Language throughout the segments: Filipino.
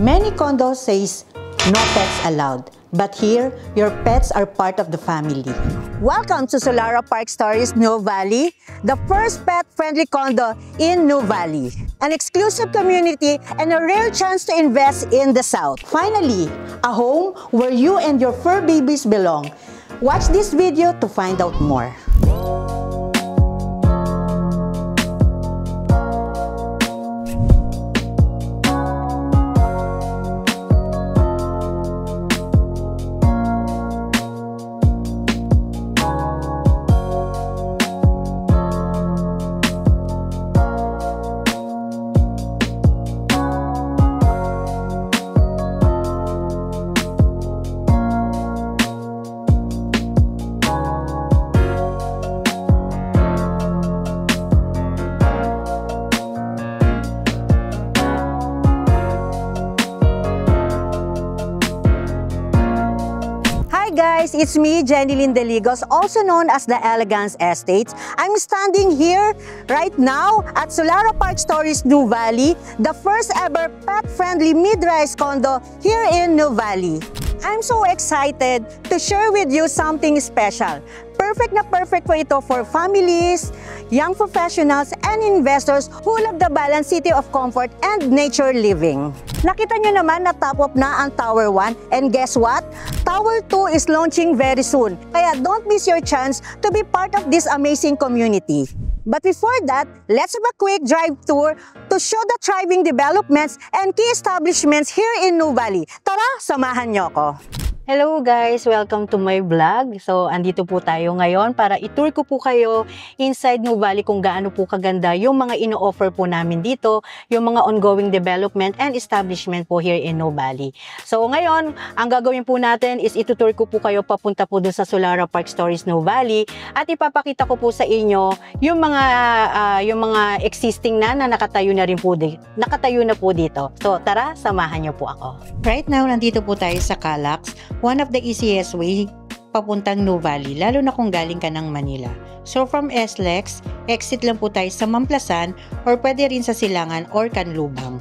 Many condos says no pets allowed, but here, your pets are part of the family. Welcome to Solara Park Stories, New Valley, the first pet-friendly condo in New Valley. An exclusive community and a rare chance to invest in the South. Finally, a home where you and your fur babies belong. Watch this video to find out more. Guys, it's me, Jenny Lynn Deligos, also known as the Elegance Estates. I'm standing here right now at Solara Park Stories, New Valley, the first ever pet-friendly mid-rise condo here in New Valley. I'm so excited to share with you something special. Perfect na perfect po ito for families, young professionals, and investors who love the balanced city of comfort and nature living. Nakita nyo naman na top up na ang Tower 1, and guess what? Tower 2 is launching very soon. Kaya don't miss your chance to be part of this amazing community. But before that, let's have a quick drive tour to show the thriving developments and key establishments here in New Valley. Tara, samahan nyo ko! Hello guys! Welcome to my vlog. So, andito po tayo ngayon para i-tour ko po kayo inside New Valley kung gaano po kaganda yung mga ino-offer po namin dito, yung mga ongoing development and establishment po here in New Valley. So, ngayon, ang gagawin po natin is itutour ko po kayo papunta po dun sa Solara Park Stories New Valley at ipapakita ko po sa inyo yung mga existing na nakatayo na rin po nakatayo na po dito. So, tara, samahan niyo po ako. Right now, nandito po tayo sa Calax. One of the easiest way papuntang New Valley, lalo na kung galing ka ng Manila. So from SLEX, exit lang po tayo sa Mamplasan or pwede rin sa Silangan or Canlubang.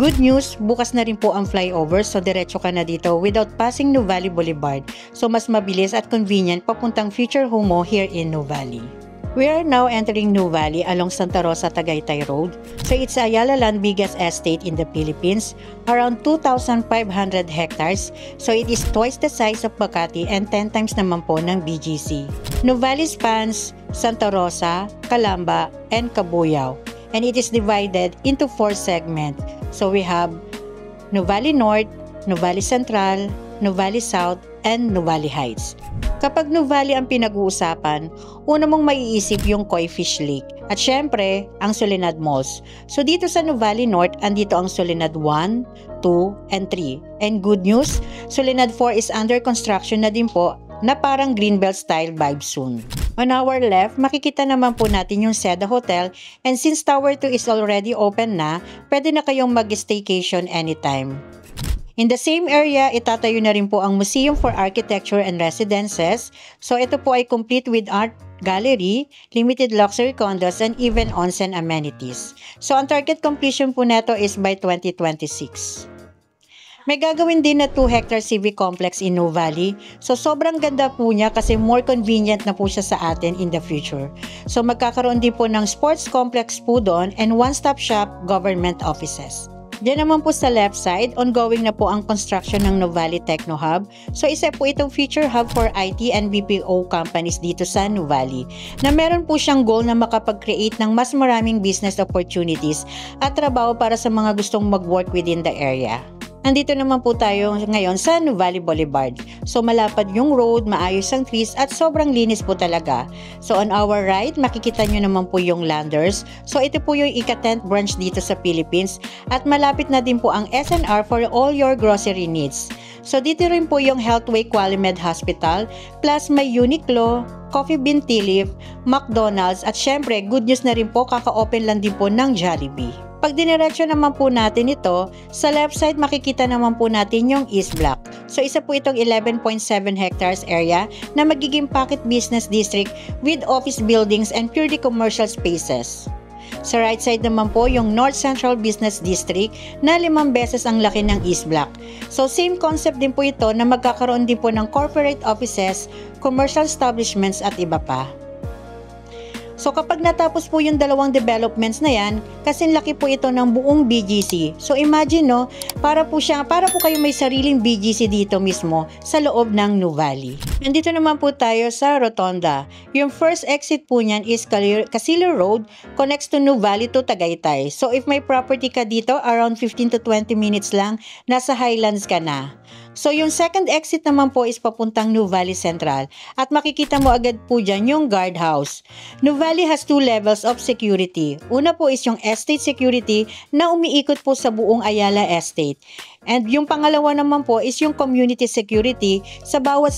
Good news, bukas na rin po ang flyover, so diretso ka na dito without passing New Valley Boulevard. So mas mabilis at convenient papuntang future home mo here in New Valley. We are now entering New Valley along Santa Rosa, Tagaytay Road. So it's Ayala Land biggest estate in the Philippines, around 2,500 hectares. So it is twice the size of Makati and 10 times naman po ng BGC. New Valley spans Santa Rosa, Calamba, and Cabuyao. And it is divided into 4 segments. So we have New Valley North, New Valley Central, New Valley South, and New Valley Heights. Kapag New Valley ang pinag-uusapan, una mong maiisip yung Koi Fish Lake at syempre, ang Soledad Malls. So dito sa New Valley North, andito ang Soledad 1, 2, and 3. And good news, Soledad 4 is under construction na din po na parang Greenbelt style vibe soon. On our left, makikita naman po natin yung Seda Hotel and since Tower 2 is already open na, pwede na kayong mag-staycation anytime. In the same area, itatayo na rin po ang Museum for Architecture and Residences. So ito po ay complete with art gallery, limited luxury condos, and even onsen amenities. So ang target completion po neto is by 2026. May gagawin din na 2 hectare civic complex in New Valley. So sobrang ganda po niya kasi more convenient na po siya sa atin in the future. So magkakaroon din po ng sports complex po doon and one-stop shop government offices. Diyan naman po sa left side, ongoing na po ang construction ng New Valley Techno Hub. So isa po itong future hub for IT and BPO companies dito sa New Valley na meron po siyang goal na makapag-create ng mas maraming business opportunities at trabaho para sa mga gustong mag-work within the area. Andito naman po tayo ngayon sa New Valley Boulevard. So malapad yung road, maayos ang trees at sobrang linis po talaga. So on our right, makikita nyo naman po yung Landers. So ito po yung ika-10th branch dito sa Philippines at malapit na din po ang SNR for all your grocery needs. So dito rin po yung Healthway Qualimed Hospital plus may Uniqlo, Coffee Bean Tea Leaf, McDonald's at syempre good news na rin po kaka-open lang din po ng Jollibee. Pag diniretso naman po natin ito, sa left side makikita naman po natin yung East Block. So isa po itong 11.7 hectares area na magiging pocket business district with office buildings and purely commercial spaces. Sa right side naman po yung North Central Business District na 5 beses ang laki ng East Block. So same concept din po ito na magkakaroon din po ng corporate offices, commercial establishments at iba pa. So kapag natapos po yung dalawang developments na yan, kasi laki po ito ng buong BGC. So imagine no, para po kayo may sariling BGC dito mismo sa loob ng Nuvali. Nandito naman po tayo sa Rotonda. Yung first exit po niyan is Casilo Road, connects to Nuvali to Tagaytay. So if may property ka dito, around 15 to 20 minutes lang, nasa Highlands ka na. So yung second exit naman po is papuntang Nuvali Central at makikita mo agad po dyan yung guardhouse. Nuvali has 2 levels of security. Una po is yung estate security na umiikot po sa buong Ayala Estate. And yung pangalawa naman po is yung community security sa bawat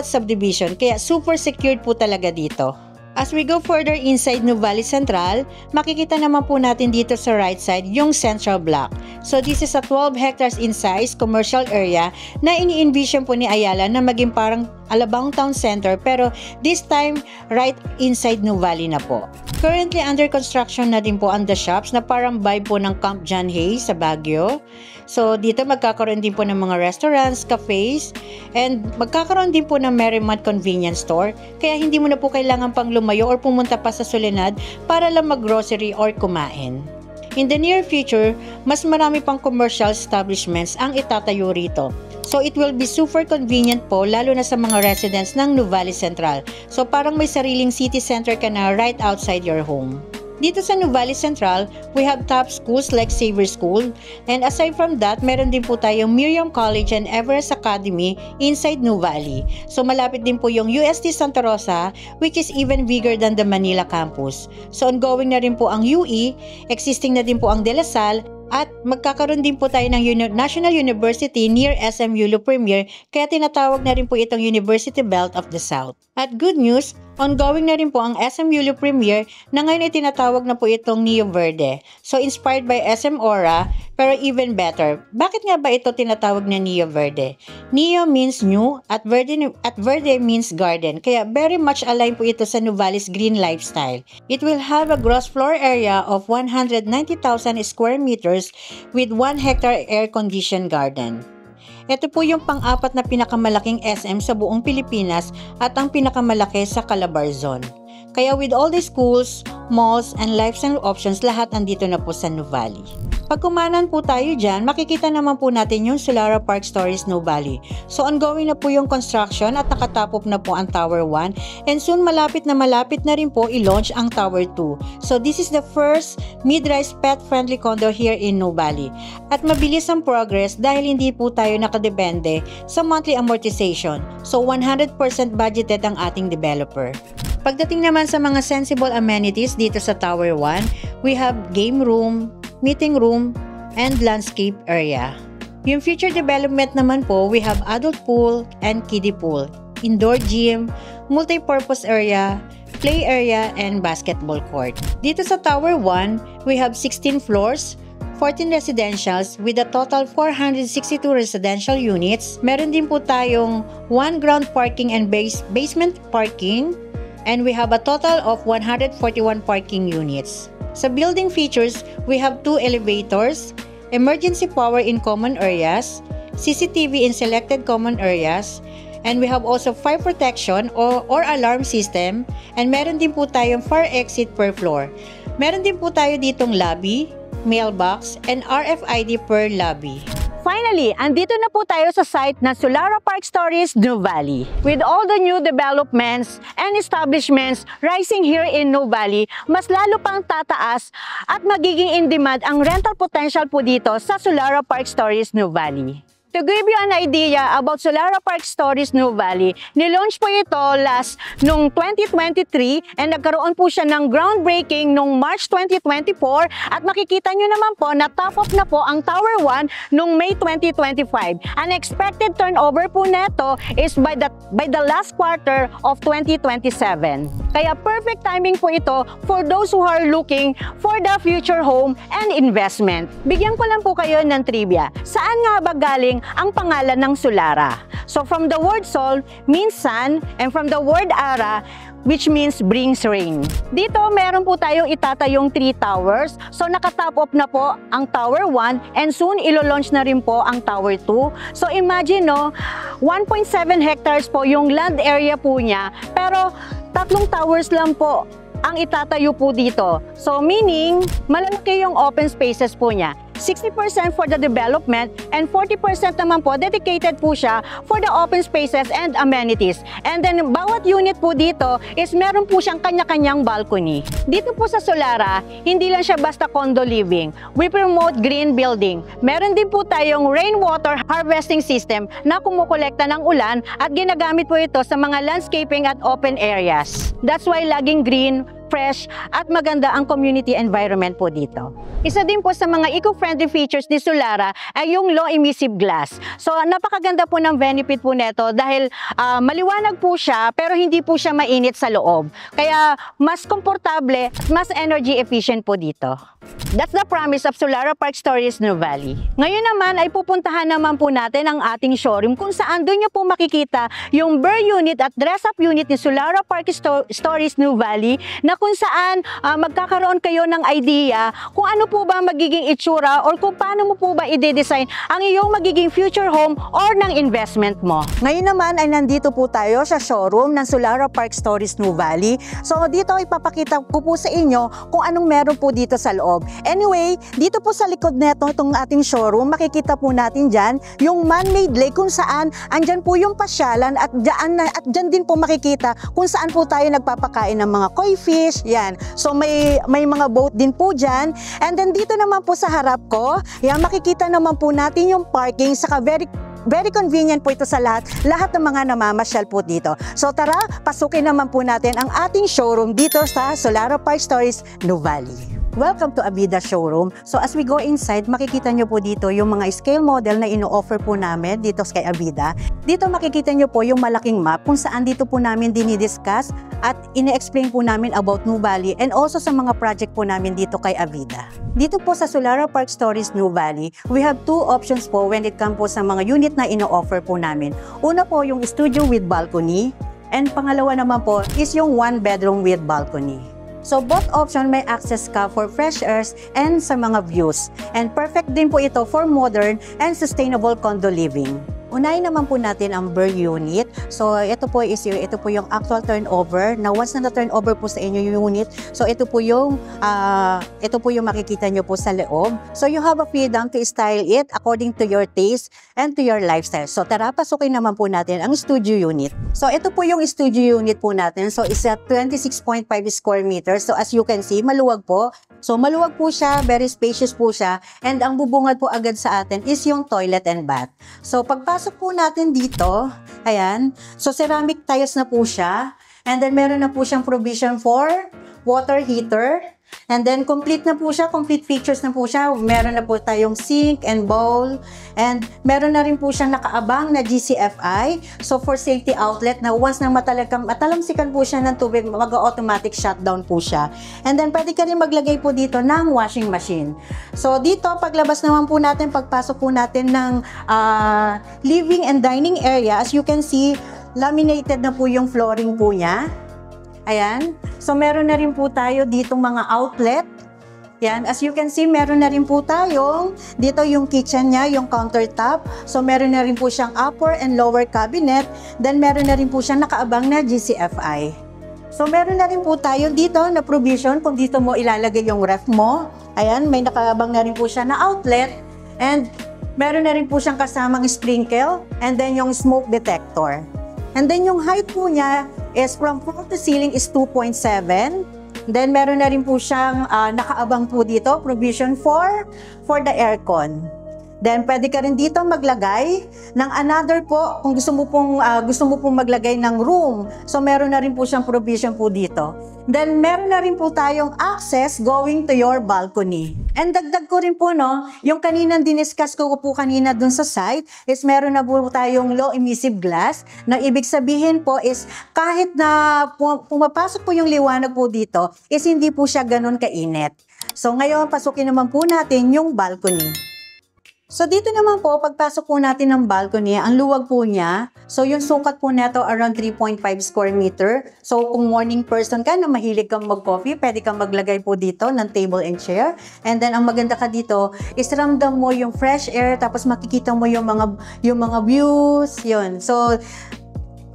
subdivision. Kaya super secured po talaga dito. As we go further inside Nuvali Central, makikita naman po natin dito sa right side yung Central Block. So this is a 12 hectares in size commercial area na ini-envision po ni Ayala na maging parang Alabang Town Center, pero this time right inside Nuvali na po. Currently under construction na din po ang the shops na parang vibe po ng Camp John Hay sa Baguio. So dito magkakaroon din po ng mga restaurants, cafes, and magkakaroon din po ng Merrimont convenience store. Kaya hindi mo na po kailangan pang lumayo or pumunta pa sa Soledad para lang mag-grocery or kumain. In the near future, mas marami pang commercial establishments ang itatayo rito. So it will be super convenient po lalo na sa mga residents ng Nuvali Central. So parang may sariling city center ka na right outside your home. Dito sa Nuvali Central, we have top schools like Xavier School, and aside from that, meron din po tayong Miriam College and Everest Academy inside Nuvali. So malapit din po yung UST Santa Rosa, which is even bigger than the Manila campus. So ongoing na rin po ang UE, existing na din po ang De La Salle, at magkakaroon din po tayo ng National University near SM Yulo Premier, kaya tinatawag na rin po itong University Belt of the South. At good news, ongoing na rin po ang SM Yulo Premier na ngayon ay tinatawag na po itong Neo Verde. So inspired by SM Aura, pero even better. Bakit nga ba ito tinatawag na Neo Verde? Neo means new at Verde means garden. Kaya very much aligned po ito sa Nuvali's green lifestyle. It will have a gross floor area of 190,000 square meters with 1 hectare air-conditioned garden. Ito po yung pang-apat na pinakamalaking SM sa buong Pilipinas at ang pinakamalaki sa Calabarzon. Kaya with all the schools, malls, and lifestyle options, lahat andito na po sa Nuvali. Pag kumanan po tayo dyan, makikita naman po natin yung Solara Park Stories Nuvali. So ongoing na po yung construction at nakatapop na po ang Tower 1, and soon malapit na rin po i-launch ang Tower 2. So this is the first mid-rise pet-friendly condo here in Nuvali. At mabilis ang progress dahil hindi po tayo nakadepende sa monthly amortization. So 100% budgeted ang ating developer. Pagdating naman sa mga sensible amenities dito sa Tower 1, we have game room, meeting room, and landscape area. Yung future development naman po, we have adult pool and kiddie pool, indoor gym, multi-purpose area, play area, and basketball court. Dito sa Tower 1, we have 16 floors, 14 residentials with a total 462 residential units. Meron din po tayong 1 ground parking and basement parking, and we have a total of 141 parking units. Sa building features, we have 2 elevators, emergency power in common areas, CCTV in selected common areas, and we have also fire protection or alarm system, and meron din po tayong fire exit per floor. Meron din po tayo ditong lobby, mailbox, and RFID per lobby. Finally, andito na po tayo sa site ng Solara Park Stories Nuvali. With all the new developments and establishments rising here in Nuvali, mas lalo pang tataas at magiging in demand ang rental potential po dito sa Solara Park Stories Nuvali. To give you an idea about Solara Park Stories Nuvali, nilaunch po ito noong 2023 and nagkaroon po siya ng groundbreaking noong March 2024 at makikita nyo naman po na top up na po ang Tower 1 noong May 2025. An expected turnover po neto is by the last quarter of 2027. Kaya perfect timing po ito for those who are looking for the future home and investment. Bigyan ko lang po kayo ng trivia. Saan nga ba galing ang pangalan ng Solara? So from the word sol means sun, and from the word ara, which means brings rain. Dito meron po tayong itatayong 3 towers. So naka-top off na po ang Tower 1 and soon ilo-launch na rin po ang Tower 2. So imagine 1.7 hectares po yung land area po niya, pero 3 towers lang po ang itatayo po dito. So meaning, malalaki yung open spaces po niya. 60% for the development and 40% naman po dedicated po siya for the open spaces and amenities. And then bawat unit po dito is meron po siyang kanya-kanyang balcony. Dito po sa Solara, hindi lang siya basta condo living. We promote green building. Meron din po tayong rainwater harvesting system na kumukolekta ng ulan at ginagamit po ito sa mga landscaping at open areas. That's why laging green, fresh at maganda ang community environment po dito. Isa din po sa mga eco-friendly features ni Solara ay yung low emissive glass. So napakaganda po ng benefit po nito dahil maliwanag po siya pero hindi po siya mainit sa loob. Kaya mas komportable at mas energy efficient po dito. That's the promise of Solara Park Stories New Valley. Ngayon naman ay pupuntahan naman po natin ang ating showroom kung saan doon niyo po makikita yung Burr unit at dress-up unit ni Solara Park Stories New Valley na kung saan magkakaroon kayo ng idea kung ano po ba magiging itsura or kung paano mo po ba i-design ang iyong magiging future home or ng investment mo. Ngayon naman ay nandito po tayo sa showroom ng Solara Park Stories New Valley. So dito ipapakita ko po sa inyo kung anong meron po dito sa loob. Anyway, dito po sa likod neto itong ating showroom, makikita po natin dyan yung man-made lake kung saan andyan po yung pasyalan at dyan din po makikita kung saan po tayo nagpapakain ng mga koi fish. Yan. So may mga boat din po dyan. And then dito naman po sa harap ko, yan, makikita naman po natin yung parking saka very convenient po ito sa lahat ng mga namamasyal po dito. So tara, pasukin naman po natin ang ating showroom dito sa Solara Park Stories New Valley. Welcome to Avida Showroom. So as we go inside, makikita nyo po dito yung mga scale model na ino-offer po namin dito kay Avida. Dito makikita nyo po yung malaking map kung saan dito po namin dinidiscuss at ine-explain po namin about New Valley and also sa mga project po namin dito kay Avida. Dito po sa Solara Park Stories New Valley, we have 2 options po when it comes po sa mga unit na ino-offer po namin. Una po yung studio with balcony and pangalawa naman po is yung 1 bedroom with balcony. So both option may access ka for fresh airs and sa mga views. And perfect din po ito for modern and sustainable condo living. Unahin naman po natin ang Burr unit. So ito po yung actual turnover. Na once na turnover po sa inyo yung unit, so ito po yung makikita nyo po sa loob. So you have a freedom to style it according to your taste and to your lifestyle. So tara, pasukin naman po natin ang studio unit. So ito po yung studio unit po natin. So it's a 26.5 square meters. So as you can see, maluwag po. So maluwag po siya, very spacious po siya, and ang bubungad po agad sa atin is yung toilet and bath. So pagpasok po natin dito, ayan, so ceramic tiles na po siya, and then meron na po siyang provision for water heater, and then complete na po siya, complete features na po siya. Meron na po tayong sink and bowl, and meron na rin po siyang nakaabang na GCFI, so for safety outlet na once na matalamsikan po siya ng tubig, mag-automatic shutdown po siya. And then pwede ka rin maglagay po dito ng washing machine. So dito, paglabas naman po natin, pagpasok po natin ng living and dining area, as you can see, laminated na po yung flooring po niya. Ayan. So, meron na rin po tayo ditong mga outlet. Yan. As you can see, meron na rin po tayong dito yung kitchen niya, yung countertop. So, meron na rin po siyang upper and lower cabinet. Then, meron na rin po siyang nakaabang na GCFI. So, meron na rin po tayo dito na provision kung dito mo ilalagay yung ref mo. Ayan. May nakaabang na rin po siya na outlet. And, meron na rin po siyang kasamang sprinkle. And then, yung smoke detector. And then, yung height po niya is from floor to ceiling is 2.7. Then meron na rin po siyang nakaabang po dito, provision for the aircon. Then pwede ka rin dito maglagay ng another po kung gusto mo pong maglagay ng room. So meron na rin po siyang provision po dito. Then meron na rin po tayong access going to your balcony. And dagdag ko rin po yung kaninang diniscuss ko po kanina dun sa site is meron na po tayong low emissive glass na ibig sabihin po is kahit na pumapasok po yung liwanag po dito is hindi po siya ganun kainit. So ngayon pasukin naman po natin yung balcony. So dito naman po, pagpasok po natin ng balcony, ang luwag po niya. So yung sukat po neto around 3.5 square meter. So kung morning person ka na mahilig kang mag-coffee, pwede kang maglagay po dito ng table and chair. And then ang maganda ka dito is ramdam mo yung fresh air, tapos makikita mo yung mga views, yun. So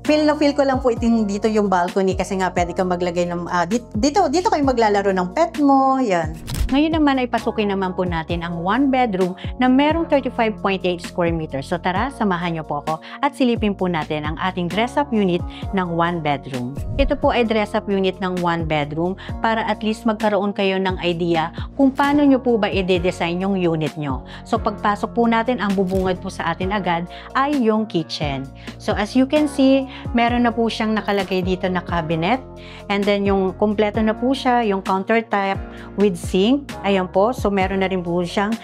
feel ko lang po dito yung balcony kasi nga pwede kang maglagay ng dito kayo maglalaro ng pet mo, yan. Ngayon naman ay pasukin naman po natin ang one bedroom na merong 35.8 square meters. So tara, samahan niyo po ako at silipin po natin ang ating dress-up unit ng one bedroom. Ito po ay dress-up unit ng one bedroom para at least magkaroon kayo ng idea kung paano nyo po ba i-design yung unit nyo. So pagpasok po natin, ang bubungad po sa atin agad ay yung kitchen. So as you can see, meron na po siyang nakalagay dito na cabinet. And then yung kompleto na po siya, yung countertop with sink. Ayan po, so meron na rin po siyang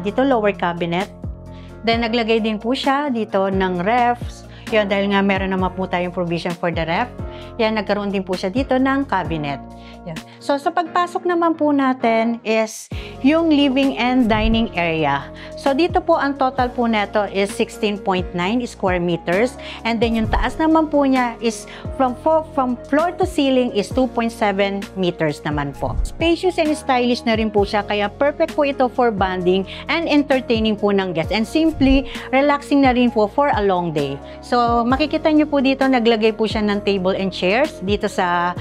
dito lower cabinet. Then naglagay din po siya dito ng refs. Yan, dahil nga meron naman po tayong provision for the ref. Yan, nagkaroon din po siya dito ng cabinet. Yan. So sa pagpasok naman po natin is yung living and dining area. So dito po ang total po neto is 16.9 square meters, and then yung taas naman po niya is from floor to ceiling is 2.7 meters naman po. Spacious and stylish na rin po siya, kaya perfect po ito for bonding and entertaining po ng guests, and simply relaxing na rin po for a long day. So makikita nyo po dito, naglagay po siya ng table and chairs dito sa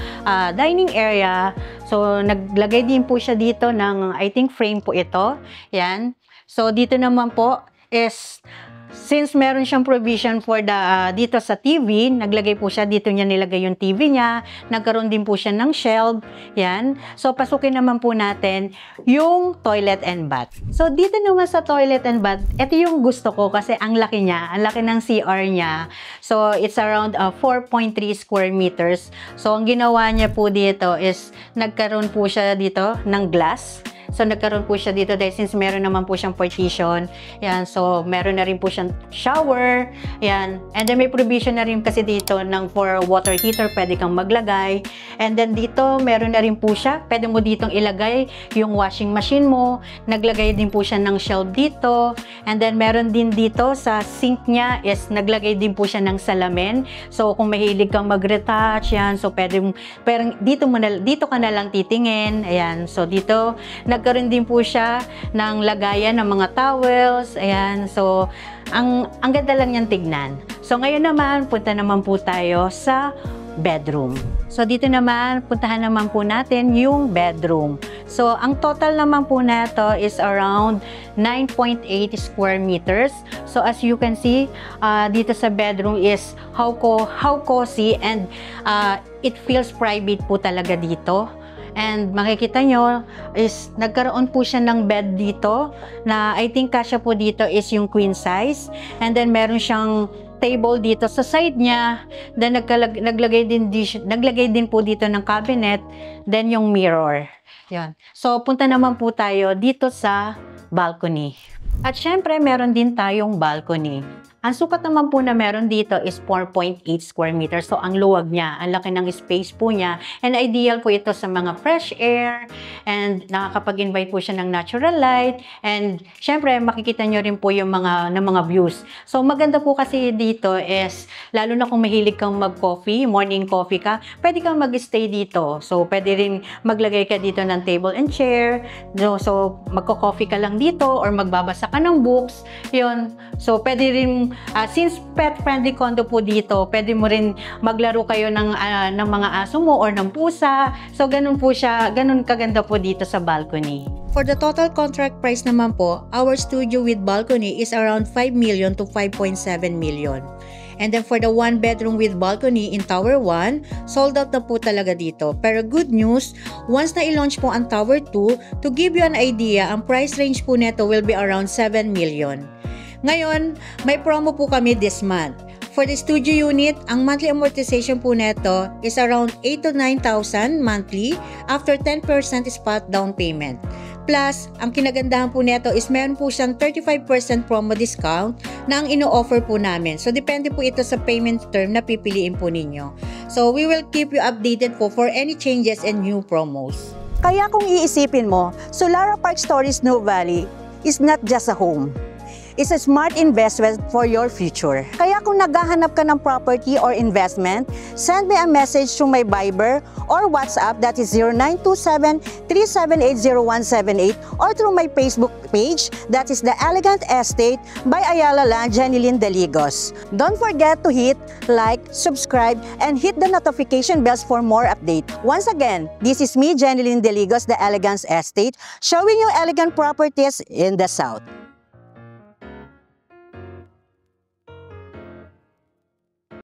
dining area. So naglagay din po siya dito ng, I think, frame po ito. Yan. So dito naman po is, since meron siyang provision for the dito sa TV, naglagay po siya dito, niya nilagay yung TV niya. Nagkaroon din po siya ng shelf. Yan. So pasukin naman po natin yung toilet and bath. So dito naman sa toilet and bath, ito yung gusto ko kasi ang laki niya, ang laki ng CR niya. So it's around 4.3 square meters. So ang ginawa niya po dito is nagkaroon po siya dito ng glass. So nagkaroon po siya dito dahil since meron naman po siyang partition. Yan, so meron na rin po siyang shower. Yan. And then may provision na rin kasi dito ng for water heater, pwede kang maglagay. And then dito meron na rin po siya, pwede mo ditong ilagay yung washing machine mo. Naglagay din po siya ng shelf dito. And then meron din dito sa sink niya is naglagay din po siya ng salamin. So kung mahilig kang mag-retouch, yan, so pwede, pero dito ka na lang titingin. Ayan, so dito nagkaroon din po siya ng lagayan ng mga towels. Ayan. So, ang ganda lang niyang tignan. So, ngayon naman, punta naman po tayo sa bedroom. So, dito naman, puntahan naman po natin yung bedroom. So, ang total naman po nato is around 9.8 square meters. So, as you can see, dito sa bedroom is how cozy, and it feels private po talaga dito. And makikita nyo is nagkaroon po siya ng bed dito na I think kasya po dito is yung queen size. And then meron siyang table dito sa side niya. Then naglagay din po dito ng cabinet. Then yung mirror. Yan. So punta naman po tayo dito sa balcony. At syempre meron din tayong balcony. Ang sukat naman po na meron dito is 4.8 square meters. So, ang luwag niya, ang laki ng space po niya. And ideal po ito sa mga fresh air. And nakakapag-invite po siya ng natural light. And syempre, makikita nyo rin po yung mga views. So, maganda po kasi dito is, lalo na kung mahilig kang mag-coffee, morning coffee ka, pwede kang mag-stay dito. So, pwede rin maglagay ka dito ng table and chair. So, magko-coffee ka lang dito or magbabasa ka ng books. Yun. So, pwede rin since pet-friendly condo po dito, pwede mo rin maglaro kayo ng mga aso mo or ng pusa. So, ganun po siya, ganun kaganda po dito sa balcony. For the total contract price naman po, our studio with balcony is around 5 million to 5.7 million. And then for the one bedroom with balcony in Tower 1, sold out na po talaga dito. Pero good news, once na i-launch po ang Tower 2, to give you an idea, ang price range po neto will be around 7 million. Ngayon, may promo po kami this month. For the studio unit, ang monthly amortization po neto is around 8,000 to 9,000 monthly after 10% spot down payment. Plus, ang kinagandahan po neto is meron po siyang 35% promo discount na ang ino-offer po namin. So, depende po ito sa payment term na pipiliin po ninyo. So, we will keep you updated po for any changes and new promos. Kaya kung iisipin mo, Solara Park Stories New Valley is not just a home. is a smart investment for your future. Kaya kung naghahanap ka ng property or investment, send me a message to my Viber or WhatsApp, that is 0927-3780178, or through my Facebook page, that is The Elegant Estate by Ayala Land, Jenilyn Deligos. Don't forget to hit like, subscribe, and hit the notification bells for more update. Once again, this is me, Jenilyn Deligos, The Elegant Estate, showing you elegant properties in the South.